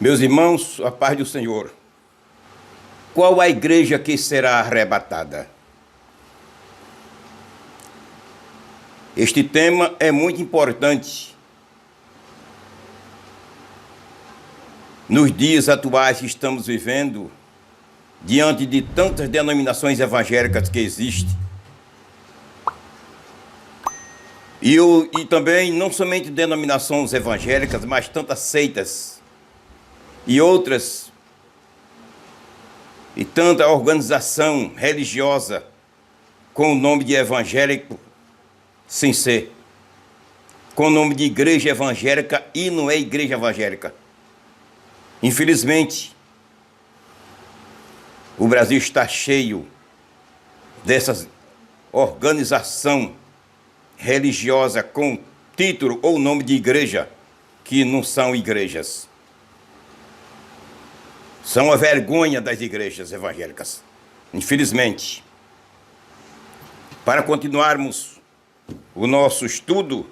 Meus irmãos, a paz do Senhor. Qual a igreja que será arrebatada? Este tema é muito importante nos dias atuais que estamos vivendo, diante de tantas denominações evangélicas que existem. E também não somente denominações evangélicas, mas tantas seitas e outras, e tanta organização religiosa com o nome de evangélico sem ser, com o nome de igreja evangélica e não é igreja evangélica. Infelizmente, o Brasil está cheio dessas organização religiosa com título ou nome de igreja que não são igrejas. São a vergonha das igrejas evangélicas, infelizmente. Para continuarmos o nosso estudo,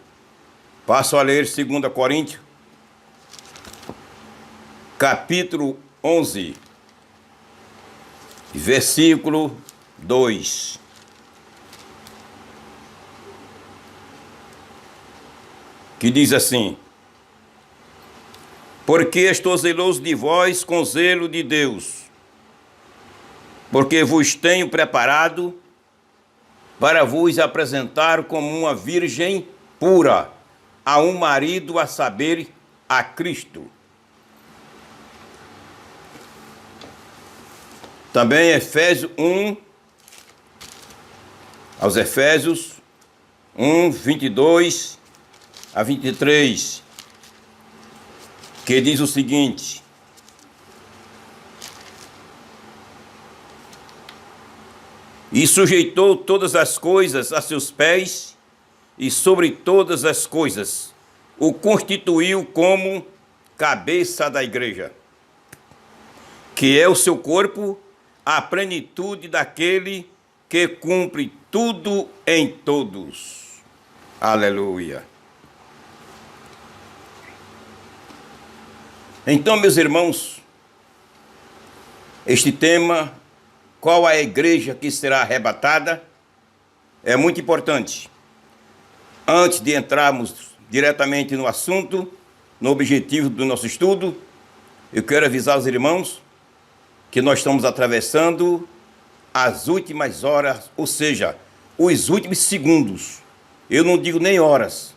passo a ler 2 Coríntios, capítulo 11, versículo 2. Que diz assim: porque estou zeloso de vós com zelo de Deus, porque vos tenho preparado para vos apresentar como uma virgem pura a um marido, a saber, a Cristo. Também Efésios 1, aos Efésios 1, 22 a 23, que diz o seguinte: e sujeitou todas as coisas a seus pés, e sobre todas as coisas o constituiu como cabeça da igreja, que é o seu corpo, a plenitude daquele que cumpre tudo em todos. Aleluia. Então, meus irmãos, este tema, qual a igreja que será arrebatada, é muito importante. Antes de entrarmos diretamente no assunto, no objetivo do nosso estudo, eu quero avisar os irmãos que nós estamos atravessando as últimas horas, ou seja, os últimos segundos. Eu não digo nem horas,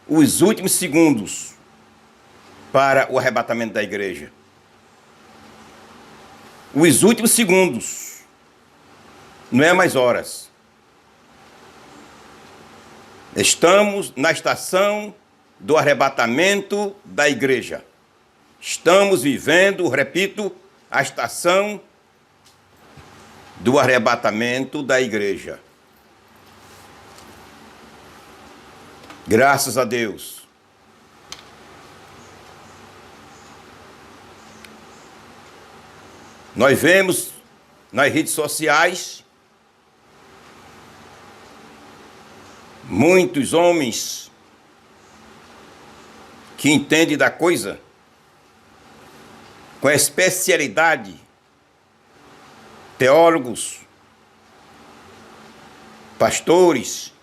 os últimos segundos para o arrebatamento da igreja. Os últimos segundos, não é mais horas. Estamos na estação do arrebatamento da igreja. Estamos vivendo, repito, a estação do arrebatamento da igreja. Graças a Deus. Nós vemos nas redes sociais muitos homens que entendem da coisa, com especialidade, teólogos, pastores,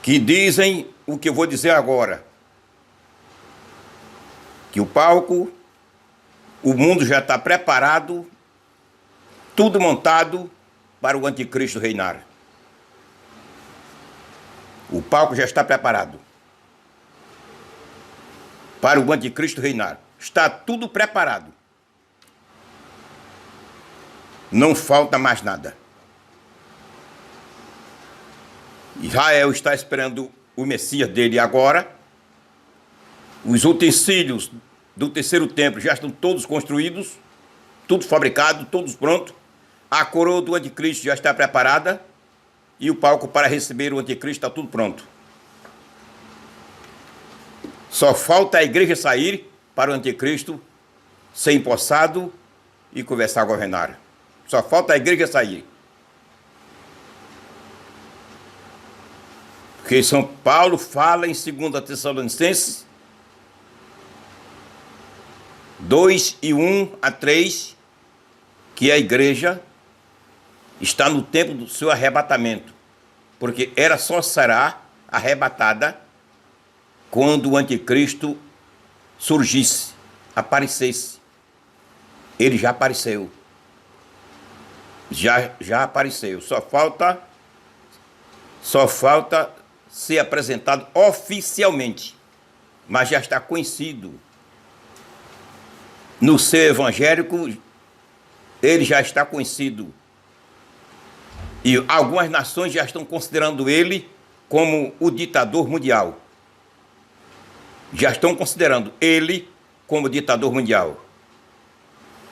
que dizem o que eu vou dizer agora, que o palco, o mundo já está preparado, tudo montado para o anticristo reinar. O palco já está preparado para o anticristo reinar. Está tudo preparado. Não falta mais nada. Israel está esperando o Messias dele agora. Os utensílios do terceiro templo já estão todos construídos, tudo fabricado, todos prontos. A coroa do anticristo já está preparada e o palco para receber o anticristo está tudo pronto. Só falta a igreja sair para o anticristo ser empossado e começar a governar. Só falta a igreja sair. Porque São Paulo fala em 2 Tessalonicenses 2 e 1 a 3, que a igreja está no tempo do seu arrebatamento, porque ela só será arrebatada quando o anticristo surgisse, aparecesse. Ele já apareceu. Já apareceu. Só falta ser apresentado oficialmente, mas já está conhecido. No ser evangélico, ele já está conhecido. E algumas nações já estão considerando ele como o ditador mundial. Já estão considerando ele como ditador mundial.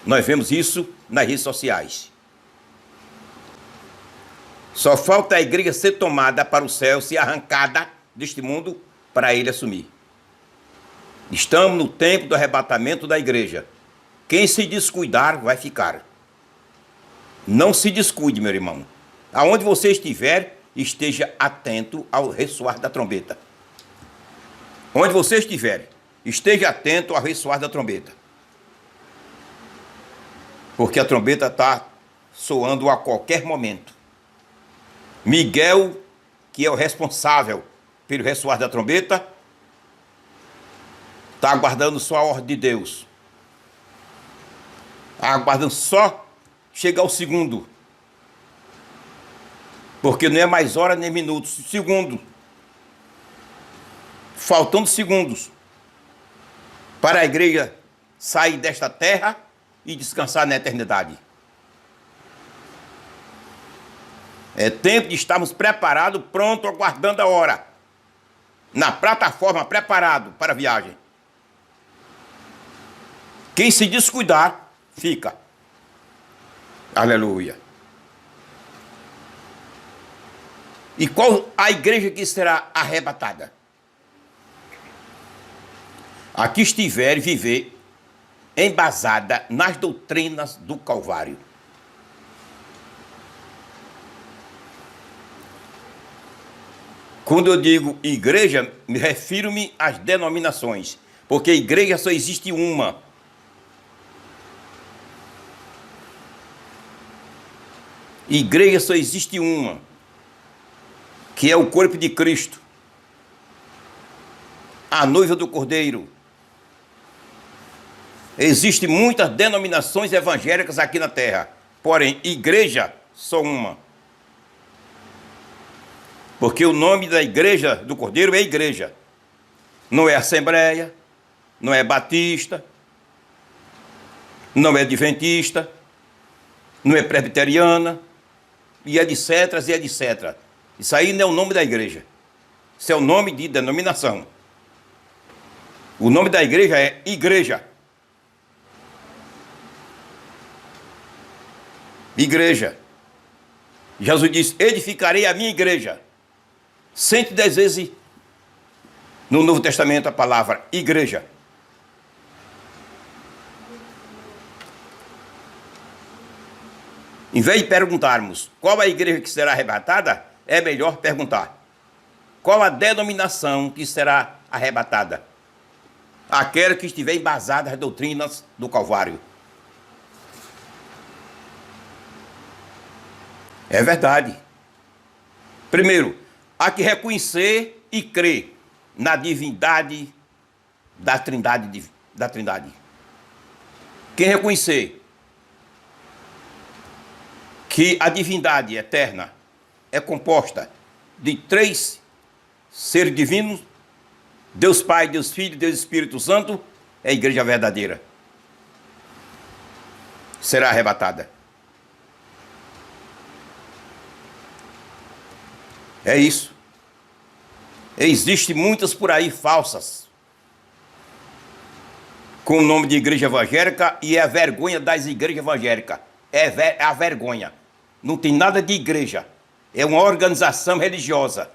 Nós vemos isso nas redes sociais. Só falta a igreja ser tomada para o céu, ser arrancada deste mundo para ele assumir. Estamos no tempo do arrebatamento da igreja. Quem se descuidar vai ficar. Não se descuide, meu irmão. Aonde você estiver, esteja atento ao ressoar da trombeta. Onde você estiver, esteja atento ao ressoar da trombeta. Porque a trombeta está soando a qualquer momento. Miguel, que é o responsável pelo ressoar da trombeta, está aguardando só a ordem de Deus. Está aguardando só chegar o segundo. Porque não é mais hora nem minutos, segundo. Faltando segundos para a igreja sair desta terra e descansar na eternidade. É tempo de estarmos preparados, pronto, aguardando a hora. Na plataforma, preparado para a viagem. Quem se descuidar, fica. Aleluia. E qual a igreja que será arrebatada? A que estiver e viver embasada nas doutrinas do Calvário. Quando eu digo igreja, me refiro-me às denominações, porque igreja só existe uma. Igreja só existe uma, que é o corpo de Cristo, a noiva do Cordeiro. Existem muitas denominações evangélicas aqui na terra, porém, igreja só uma. Porque o nome da igreja do Cordeiro é igreja. Não é assembleia, não é batista, não é adventista, não é presbiteriana, e etc, e etc. Isso aí não é o nome da igreja. Isso é o nome de denominação. O nome da igreja é igreja. Igreja. Jesus disse, edificarei a minha igreja. 110 vezes no Novo Testamento a palavra igreja. Em vez de perguntarmos qual a igreja que será arrebatada, é melhor perguntar qual a denominação que será arrebatada. Aquela que estiver embasada nas doutrinas do Calvário. É verdade. Primeiro, há que reconhecer e crer na divindade da Trindade. Quem reconhecer que a divindade eterna é composta de 3 seres divinos, Deus Pai, Deus Filho, Deus Espírito Santo, é a igreja verdadeira. Será arrebatada. É isso. Existem muitas por aí falsas, com o nome de igreja evangélica, e é a vergonha das igrejas evangélicas. É a vergonha. Não tem nada de igreja. É uma organização religiosa,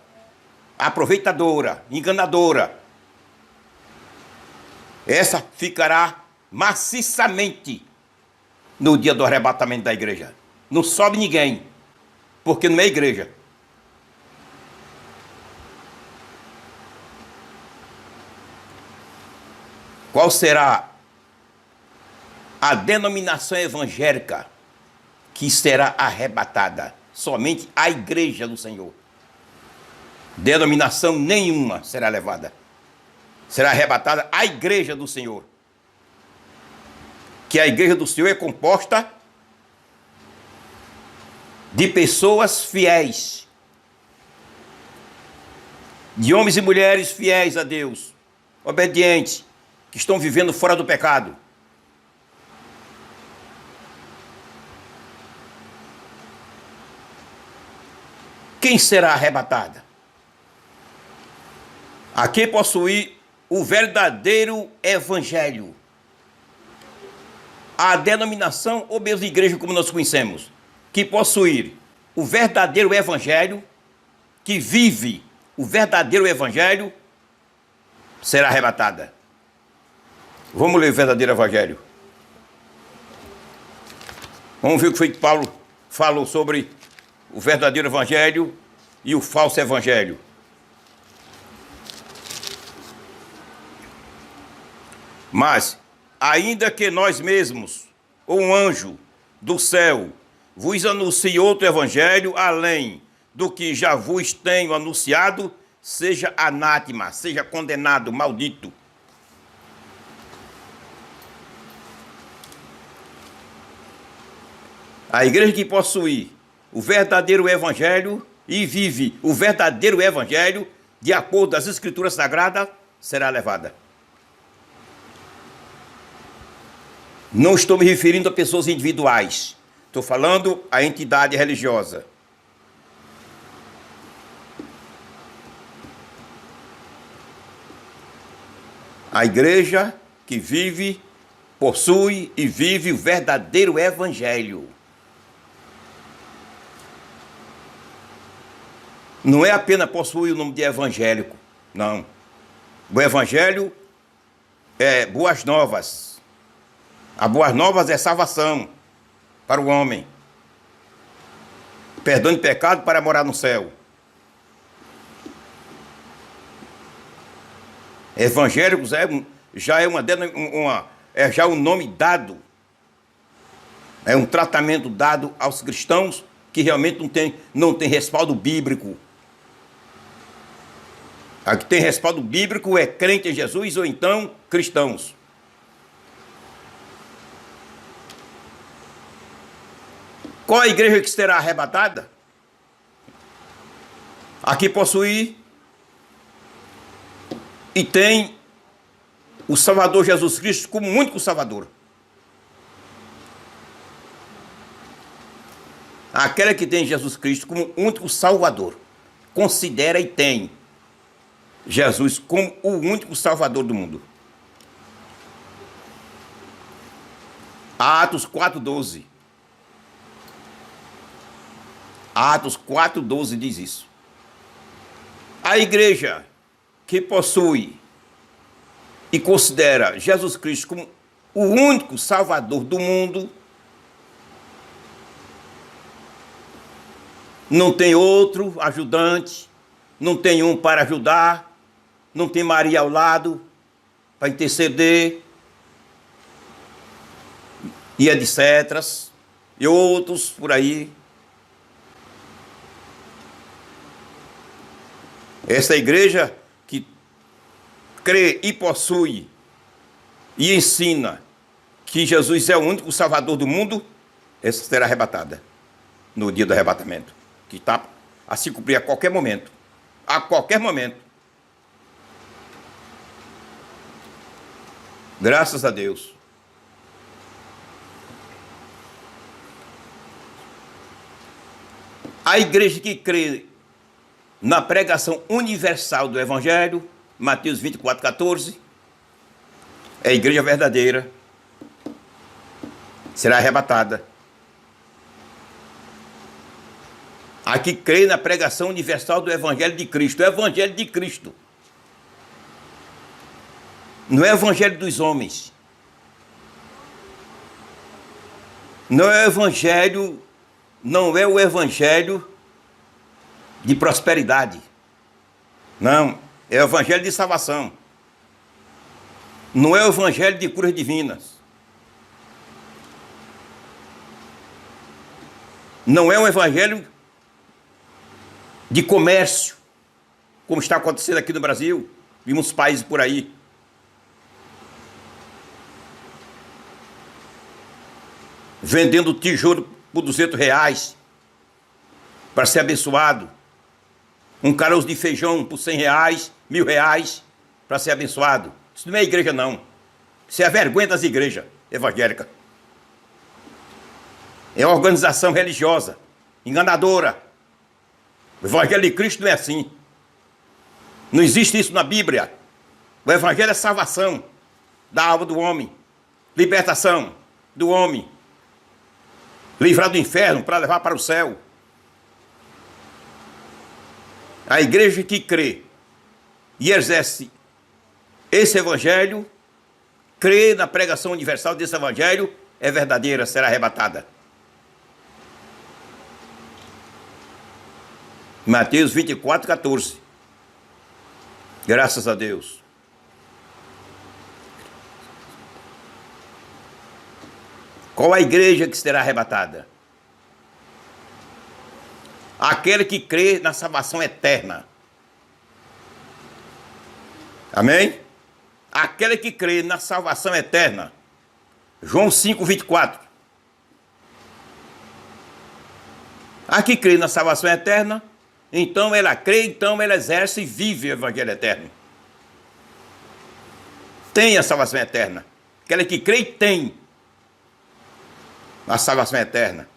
aproveitadora, enganadora. Essa ficará maciçamente no dia do arrebatamento da igreja. Não sobe ninguém, porque não é igreja. Qual será a denominação evangélica que será arrebatada. Somente a igreja do Senhor. Denominação nenhuma será levada. Será arrebatada a igreja do Senhor. Que a igreja do Senhor é composta de pessoas fiéis. De homens e mulheres fiéis a Deus. Obedientes. Que estão vivendo fora do pecado. Quem será arrebatada? A quem possuir o verdadeiro evangelho. A denominação ou mesmo igreja como nós conhecemos. Que possuir o verdadeiro evangelho, que vive o verdadeiro evangelho, será arrebatada. Vamos ler o verdadeiro evangelho. Vamos ver o que foi que Paulo falou sobre o verdadeiro evangelho e o falso evangelho. Mas, ainda que nós mesmos, ou um anjo do céu, vos anuncie outro evangelho, além do que já vos tenho anunciado, seja anátema, seja condenado, maldito. A igreja que possui o verdadeiro evangelho e vive o verdadeiro evangelho, de acordo com as escrituras sagradas, será levada. Não estou me referindo a pessoas individuais. Estou falando a entidade religiosa. A igreja que vive, possui e vive o verdadeiro evangelho. Não é apenas possuir o nome de evangélico, não. O evangelho é boas novas. A boas novas é salvação para o homem. Perdão de pecado para morar no céu. Evangélicos já é um nome dado. É um tratamento dado aos cristãos que realmente não tem respaldo bíblico. A que tem respaldo bíblico é crente em Jesus ou então cristãos. Qual a igreja que será arrebatada? A que possui e tem o Salvador Jesus Cristo como único Salvador. Aquela que tem Jesus Cristo como único Salvador. Considera e tem Jesus como o único Salvador do mundo. Atos 4:12. Atos 4:12 diz isso. A igreja que possui e considera Jesus Cristo como o único Salvador do mundo, não tem outro ajudante, não tem um para ajudar, não tem Maria ao lado para interceder, e etc. E outros por aí. Essa igreja que crê e possui e ensina que Jesus é o único Salvador do mundo, essa será arrebatada no dia do arrebatamento, que está a se cumprir a qualquer momento. A qualquer momento. Graças a Deus. A igreja que crê na pregação universal do Evangelho, Mateus 24:14, é a igreja verdadeira, será arrebatada. A que crê na pregação universal do Evangelho de Cristo, o Evangelho de Cristo. Não é o Evangelho dos homens. Não é o Evangelho de prosperidade. Não, é o Evangelho de salvação. Não é o Evangelho de curas divinas. Não é um evangelho de comércio, como está acontecendo aqui no Brasil e muitos países por aí. Vendendo tijolo por R$ 200 para ser abençoado. Um caroço de feijão por R$ 100, R$ 1.000 para ser abençoado. Isso não é igreja, não. Isso é a vergonha das igrejas evangélicas. É uma organização religiosa, enganadora. O evangelho de Cristo não é assim. Não existe isso na Bíblia. O evangelho é salvação da alma do homem, libertação do homem, livrar do inferno para levar para o céu. A igreja que crê e exerce esse evangelho, crê na pregação universal desse evangelho, é verdadeira, será arrebatada. Mateus 24, 14. Graças a Deus. Qual a igreja que será arrebatada? Aquele que crê na salvação eterna. Amém? Aquele que crê na salvação eterna. João 5, 24. A que crê na salvação eterna, então ela crê, então ela exerce e vive o evangelho eterno. Tem a salvação eterna. Aquela que crê tem a salvação eterna.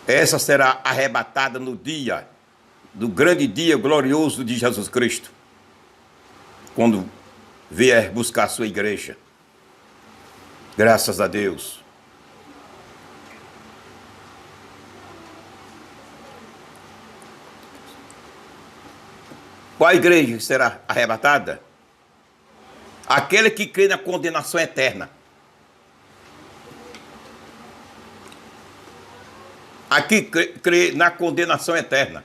Essa será arrebatada no dia, do grande dia glorioso de Jesus Cristo, quando vier buscar a sua igreja. Graças a Deus. Qual a igreja que será arrebatada? Aquele que crê na condenação eterna. Aqui crê na condenação eterna.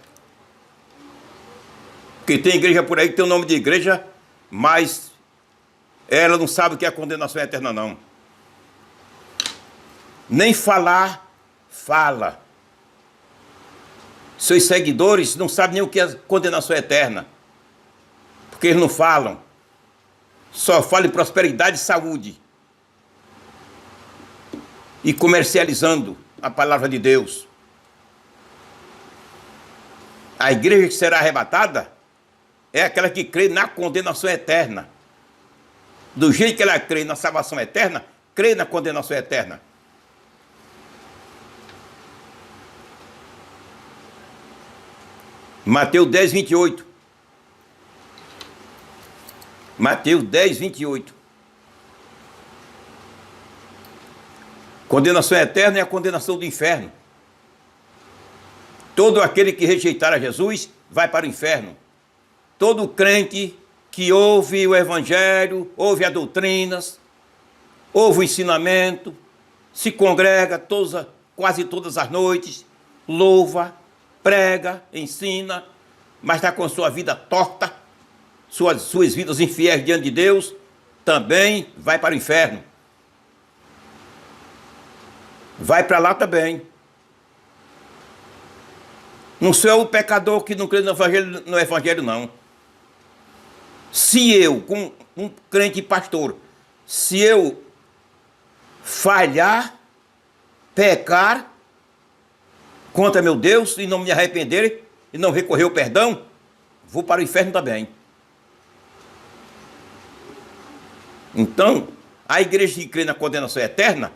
Porque tem igreja por aí que tem o nome de igreja, mas ela não sabe o que é a condenação eterna, não. Nem falar, fala. Seus seguidores não sabem nem o que é condenação eterna. Porque eles não falam. Só falam em prosperidade e saúde. E comercializando a palavra de Deus. A igreja que será arrebatada é aquela que crê na condenação eterna. Do jeito que ela crê na salvação eterna, crê na condenação eterna. Mateus 10, 28. Mateus 10, 28. Condenação eterna é a condenação do inferno. Todo aquele que rejeitar a Jesus vai para o inferno. Todo crente que ouve o evangelho, ouve as doutrinas, ouve o ensinamento, se congrega quase todas as noites, louva, prega, ensina, mas está com sua vida torta, suas vidas infiéis diante de Deus, também vai para o inferno. Vai para lá também. Não sou eu o pecador que não crê no evangelho, não. Se eu, como um crente pastor, se eu falhar, pecar contra meu Deus e não me arrepender e não recorrer ao perdão, vou para o inferno também. Então, a igreja que crê na condenação eterna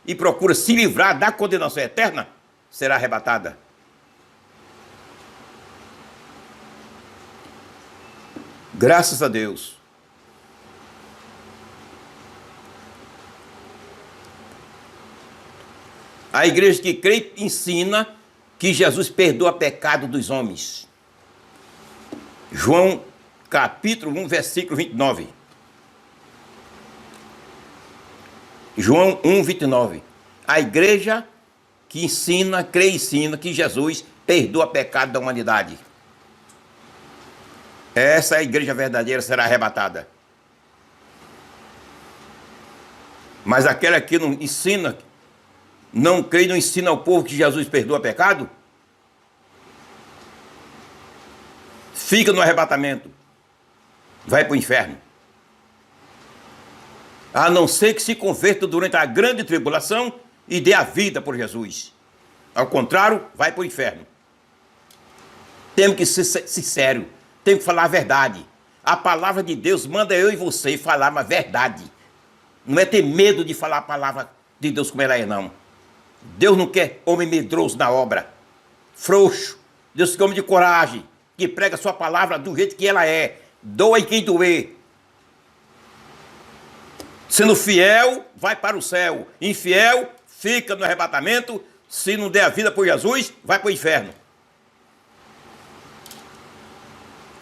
e procura se livrar da condenação eterna, será arrebatada. Graças a Deus. A igreja que crê ensina que Jesus perdoa pecado dos homens. João capítulo 1, versículo 29. João 1, 29. A igreja que ensina, crê e ensina que Jesus perdoa pecado da humanidade. Essa igreja verdadeira será arrebatada. Mas aquela que não ensina, não crê e não ensina ao povo que Jesus perdoa pecado, fica no arrebatamento, vai para o inferno. A não ser que se converta durante a grande tribulação e dê a vida por Jesus. Ao contrário, vai para o inferno. Temos que ser sinceros, temos que falar a verdade. A palavra de Deus manda eu e você falar uma verdade. Não é ter medo de falar a palavra de Deus como ela é, não. Deus não quer homem medroso na obra, frouxo. Deus quer homem de coragem, que prega a sua palavra do jeito que ela é. Doa em quem doer. Sendo fiel, vai para o céu. Infiel, fica no arrebatamento. Se não der a vida por Jesus, vai para o inferno.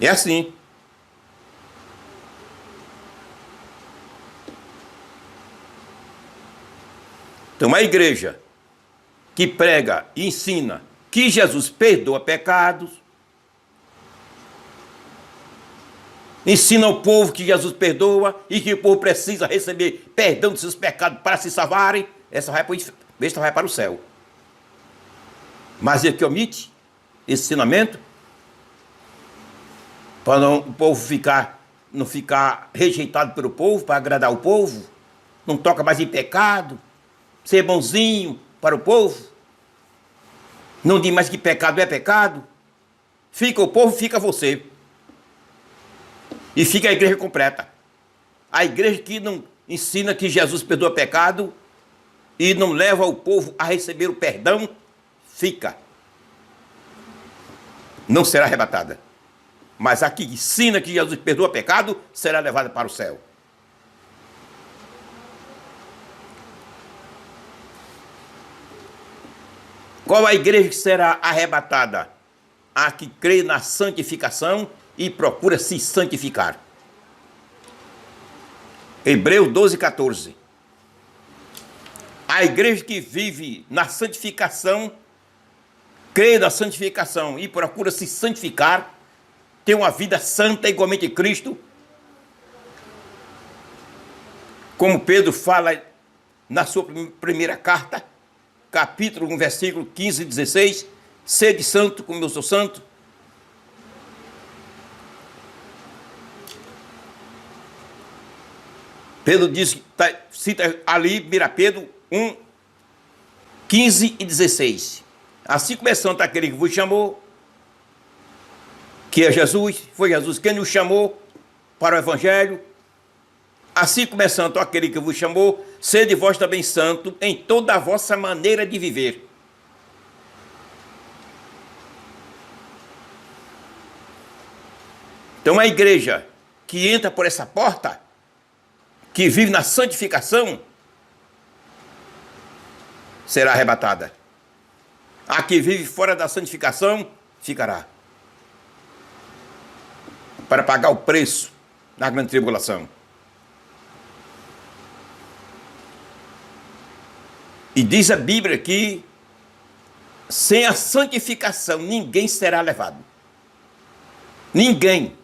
É assim. Então, a igreja que prega e ensina que Jesus perdoa pecados, ensina ao povo que Jesus perdoa e que o povo precisa receber perdão dos seus pecados para se salvarem, essa vai para o céu. Mas ele que omite esse ensinamento, para o povo não ficar rejeitado pelo povo, para agradar o povo, não toca mais em pecado, ser bonzinho para o povo, não diz mais que pecado é pecado, fica o povo, fica você. E fica a igreja completa. A igreja que não ensina que Jesus perdoa pecado e não leva o povo a receber o perdão, fica. Não será arrebatada. Mas a que ensina que Jesus perdoa pecado, será levada para o céu. Qual a igreja que será arrebatada? A que crê na santificação e procura se santificar. Hebreus 12, 14. A igreja que vive na santificação, crê na santificação e procura se santificar, tem uma vida santa igualmente Cristo. Como Pedro fala na sua primeira carta, capítulo 1, versículo 15 e 16, sede santo como eu sou santo. Pedro diz, cita ali, 1 Pedro 1, 15 e 16. Assim como é santo aquele que vos chamou, que é Jesus, foi Jesus quem nos chamou para o Evangelho. Assim como é santo aquele que vos chamou, sede vós também santo em toda a vossa maneira de viver. Então a igreja que entra por essa porta, que vive na santificação, será arrebatada. A que vive fora da santificação, ficará. Para pagar o preço da grande tribulação. E diz a Bíblia que sem a santificação ninguém será levado. Ninguém.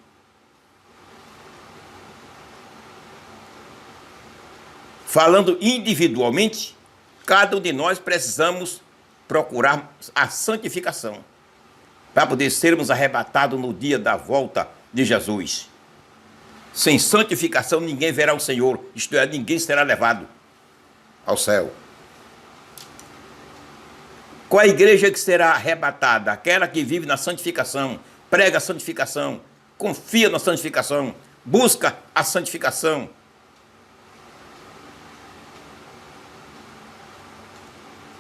Falando individualmente, cada um de nós precisamos procurar a santificação para poder sermos arrebatados no dia da volta de Jesus. Sem santificação ninguém verá o Senhor, isto é, ninguém será levado ao céu. Qual a igreja que será arrebatada? Aquela que vive na santificação, prega a santificação, confia na santificação, busca a santificação.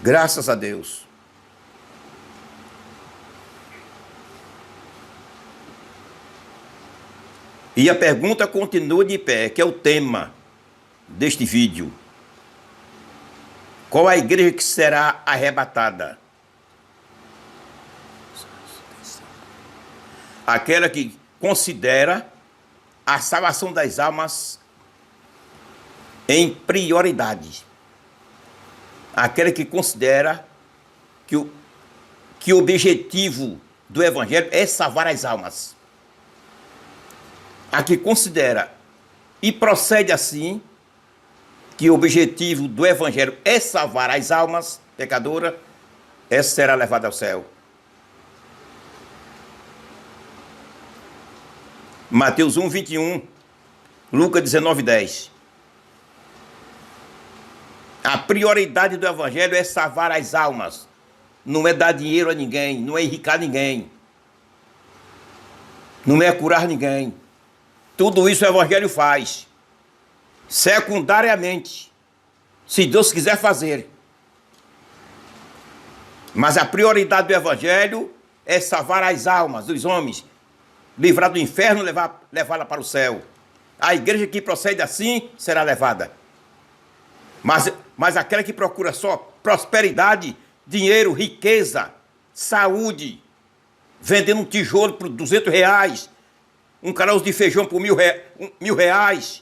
Graças a Deus. E a pergunta continua de pé, que é o tema deste vídeo. Qual a igreja que será arrebatada? Aquela que considera a salvação das almas em prioridade. Aquela que considera que o objetivo do Evangelho é salvar as almas. A que considera e procede assim, que o objetivo do evangelho é salvar as almas pecadoras, essa será levada ao céu. Mateus 1, 21, Lucas 19, 10. A prioridade do evangelho é salvar as almas. Não é dar dinheiro a ninguém, não é enricar ninguém. Não é curar ninguém. Tudo isso o evangelho faz. Secundariamente, se Deus quiser fazer. Mas a prioridade do evangelho é salvar as almas dos homens, livrar do inferno, levá-la para o céu. A igreja que procede assim será levada. Mas aquela que procura só prosperidade, dinheiro, riqueza, saúde, vendendo um tijolo por R$ 200, um caroço de feijão por R$ 1.000,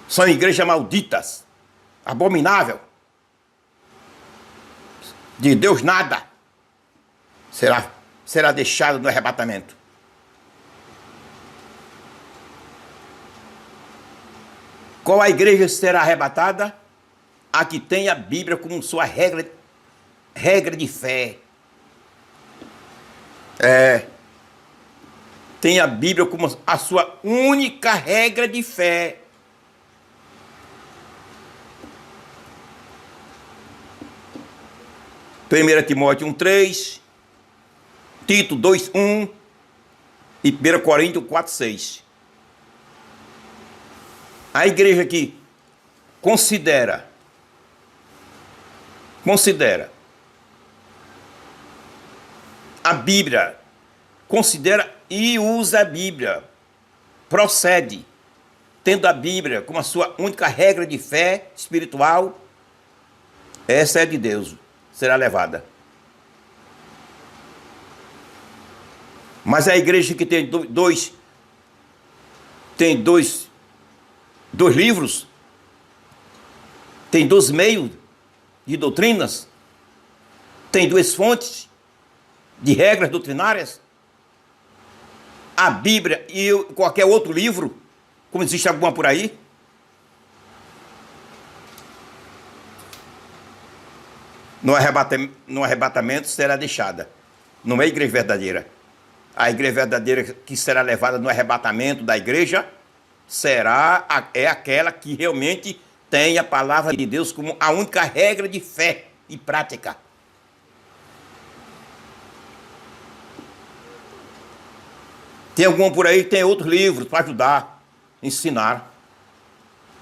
são igrejas malditas, abominável, de Deus nada, será deixado no arrebatamento. Qual a igreja será arrebatada? A que tem a Bíblia como sua regra de fé. Tem a Bíblia como a sua única regra de fé. Primeira Timóteo 1:3, Tito 2:1 e 1 Coríntios 4:6. A igreja que considera a Bíblia, considera e usa a Bíblia, procede, tendo a Bíblia como a sua única regra de fé espiritual, essa é de Deus, será levada. Mas a igreja que tem dois livros, tem 2 meios de doutrinas, tem 2 fontes de regras doutrinárias, a Bíblia e qualquer outro livro, como existe alguma por aí, no arrebatamento será deixada. Não é a igreja verdadeira. A igreja verdadeira que será levada no arrebatamento da igreja é aquela que realmente tem a palavra de Deus como a única regra de fé e prática. Tem algum por aí que tem outros livros para ajudar, ensinar.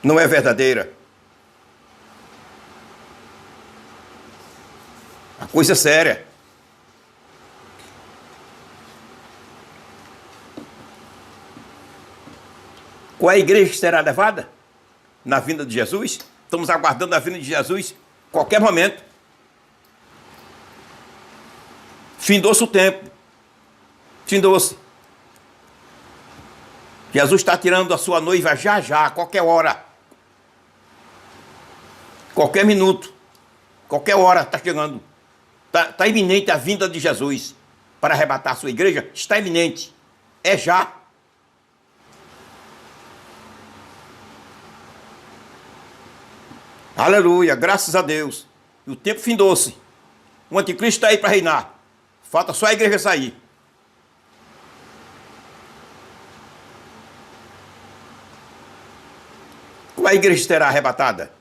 Não é verdadeira. A coisa é séria. Qual é a igreja que será levada? Na vinda de Jesus? Estamos aguardando a vinda de Jesus a qualquer momento. Findou-se o tempo. Findou-se. Jesus está tirando a sua noiva já, a qualquer hora. Qualquer minuto. Qualquer hora está chegando. Está iminente a vinda de Jesus para arrebatar a sua igreja. Está iminente. É já. Aleluia, graças a Deus. E o tempo findou-se. O anticristo está aí para reinar. Falta só a igreja sair. Qual a igreja será arrebatada?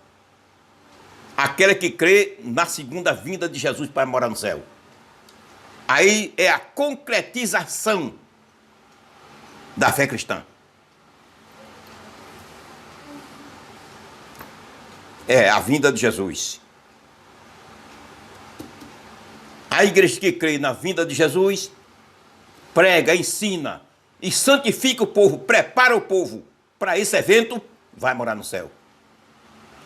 Aquela que crê na segunda vinda de Jesus para morar no céu. Aí é a concretização da fé cristã. É a vinda de Jesus. A igreja que crê na vinda de Jesus prega, ensina e santifica o povo, prepara o povo para esse evento, vai morar no céu.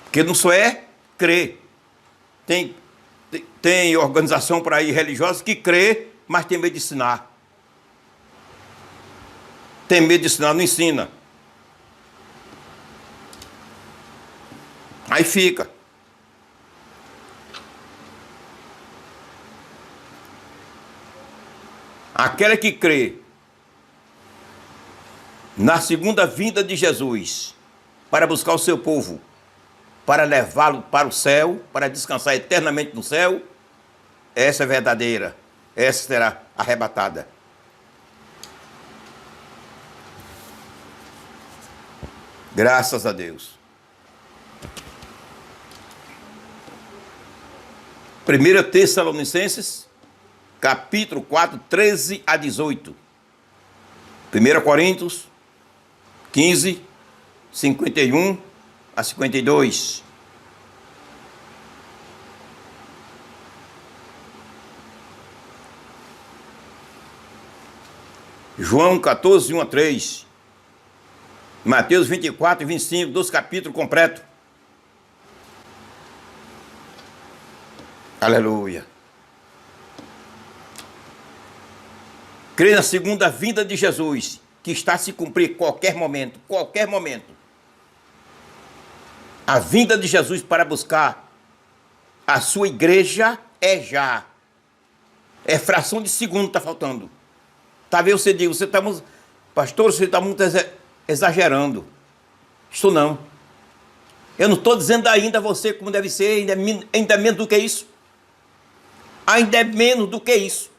Porque não só é crer. Tem organização por aí religiosa que crê, mas tem medo de ensinar. Tem medo de ensinar, não ensina. Aí fica. Aquela que crê na segunda vinda de Jesus, para buscar o seu povo, para levá-lo para o céu, para descansar eternamente no céu, essa é verdadeira, essa será arrebatada. Graças a Deus. 1 Tessalonicenses, capítulo 4, 13 a 18. 1 Coríntios 15, 51 a 52. João 14, 1 a 3. Mateus 24 e 25, 2 capítulos completos. Aleluia. Crê na segunda vinda de Jesus, que está a se cumprir qualquer momento, qualquer momento. A vinda de Jesus para buscar a sua igreja é já. É fração de segundo que está faltando. Talvez você diga, pastor, você está muito exagerando. Estou não. Eu não estou dizendo ainda a você como deve ser, ainda menos do que isso. Ainda é menos do que isso.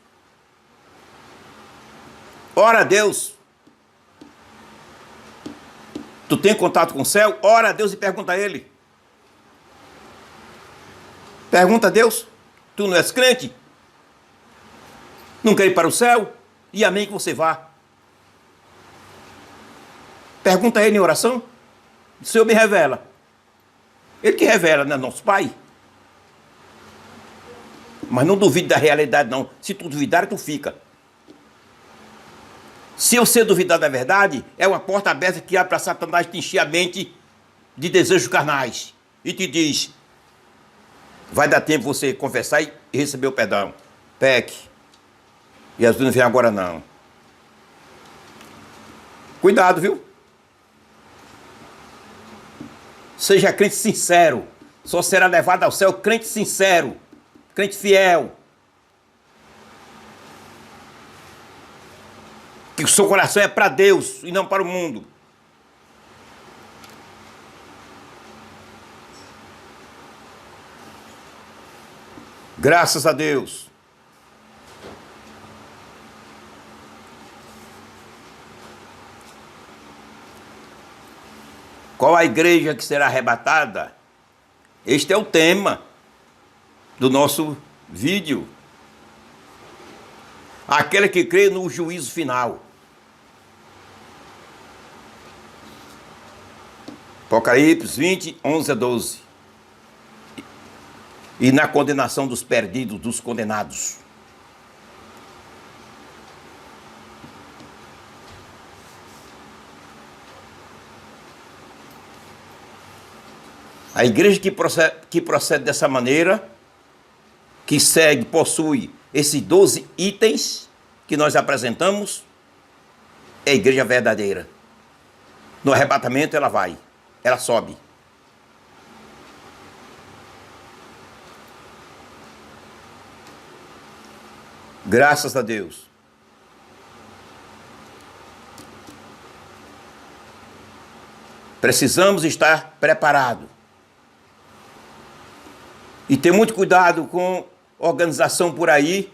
Ora a Deus. Tu tem contato com o céu? Ora a Deus e pergunta a Ele. Pergunta a Deus. Tu não és crente? Não quer ir para o céu? E amém que você vá. Pergunta a Ele em oração. O Senhor me revela. Ele que revela, né? Nosso Pai. Mas não duvide da realidade, não. Se tu duvidar, tu fica. Se você duvidar da verdade, é uma porta aberta que abre para Satanás te encher a mente de desejos carnais. E te diz, vai dar tempo você confessar e receber o perdão. Peque. Jesus não vem agora, não. Cuidado, viu? Seja crente sincero. Só será levado ao céu crente sincero. Crente fiel. Que o seu coração é para Deus e não para o mundo. Graças a Deus. Qual a igreja que será arrebatada? Este é o tema do nosso vídeo. Aquela que crê no juízo final. Apocalipse 20, 11 a 12. E na condenação dos perdidos, dos condenados. A igreja que procede dessa maneira, que segue, possui esses 12 itens que nós apresentamos, é a igreja verdadeira. No arrebatamento ela vai, ela sobe. Graças a Deus. Precisamos estar preparados. E ter muito cuidado com organização por aí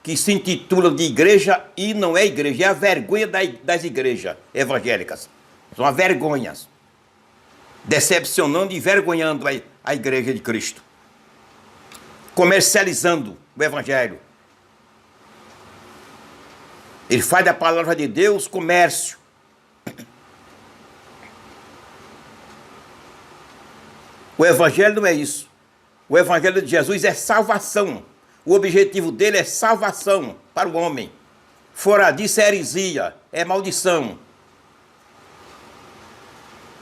que se intitula de igreja e não é igreja. É a vergonha das igrejas evangélicas. São as vergonhas. Decepcionando e envergonhando a igreja de Cristo. Comercializando o evangelho. Ele faz da palavra de Deus comércio. O evangelho não é isso. O evangelho de Jesus é salvação. O objetivo dele é salvação para o homem. Fora disso é heresia, é maldição.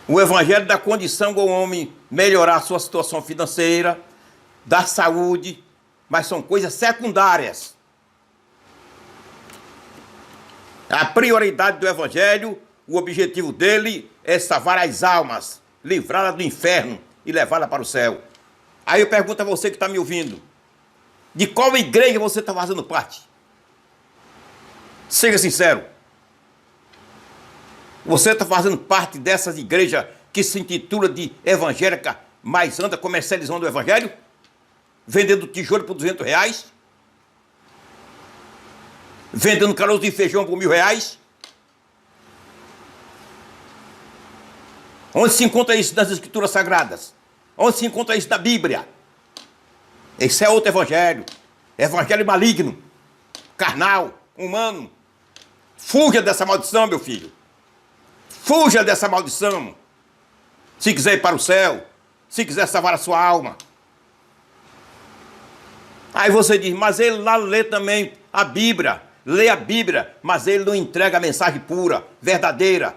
O evangelho dá condição ao homem melhorar a sua situação financeira, da saúde, mas são coisas secundárias. A prioridade do evangelho, o objetivo dele é salvar as almas, livrá-las do inferno e levá-las para o céu. Aí eu pergunto a você que está me ouvindo, de qual igreja você está fazendo parte? Seja sincero. Você está fazendo parte dessas igrejas que se intitula de evangélica, mas anda comercializando o evangelho? Vendendo tijolo por R$200? Vendendo caroço de feijão por R$1.000? Onde se encontra isso nas escrituras sagradas? Onde se encontra isso na Bíblia? Esse é outro evangelho. Evangelho maligno, carnal, humano. Fuja dessa maldição, meu filho. Fuja dessa maldição. Se quiser ir para o céu, se quiser salvar a sua alma. Aí você diz, mas ele lá lê também a Bíblia. Lê a Bíblia, mas ele não entrega a mensagem pura, verdadeira.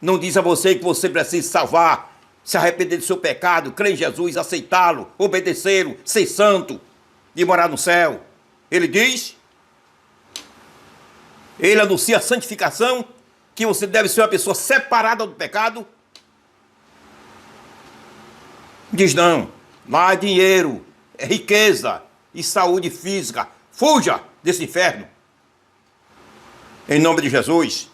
Não diz a você que você precisa se salvar, se arrepender do seu pecado, crer em Jesus, aceitá-lo, obedecê-lo, ser santo e morar no céu. Ele diz, ele anuncia a santificação, que você deve ser uma pessoa separada do pecado. Diz não, lá é dinheiro, é riqueza e saúde física. Fuja desse inferno. Em nome de Jesus.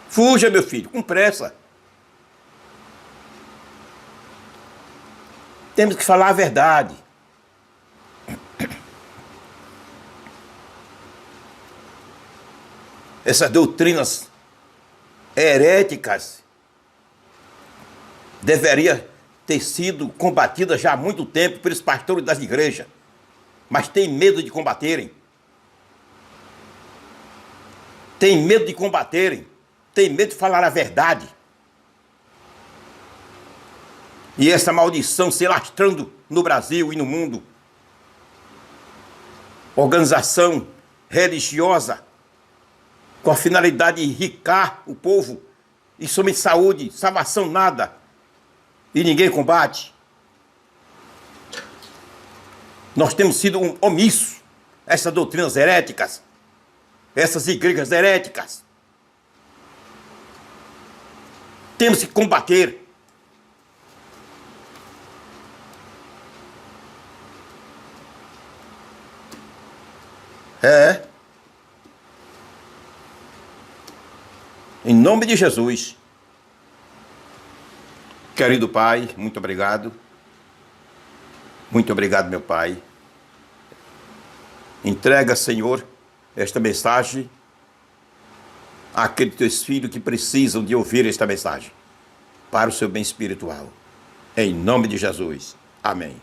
Fuja, meu filho, com pressa. Temos que falar a verdade. Essas doutrinas heréticas deveriam ter sido combatidas já há muito tempo pelos pastores das igrejas, mas tem medo de combaterem. Tem medo de combaterem. Tem medo de falar a verdade. E essa maldição se lastrando no Brasil e no mundo. Organização religiosa com a finalidade de enricar o povo. E somente saúde, salvação nada. E ninguém combate. Nós temos sido omissos a essas doutrinas heréticas. Essas igrejas heréticas. Temos que combater. Em nome de Jesus. Querido Pai, muito obrigado. Muito obrigado, meu Pai. Entrega, Senhor, esta mensagem àqueles teus filhos que precisam de ouvir esta mensagem, para o seu bem espiritual. Em nome de Jesus. Amém.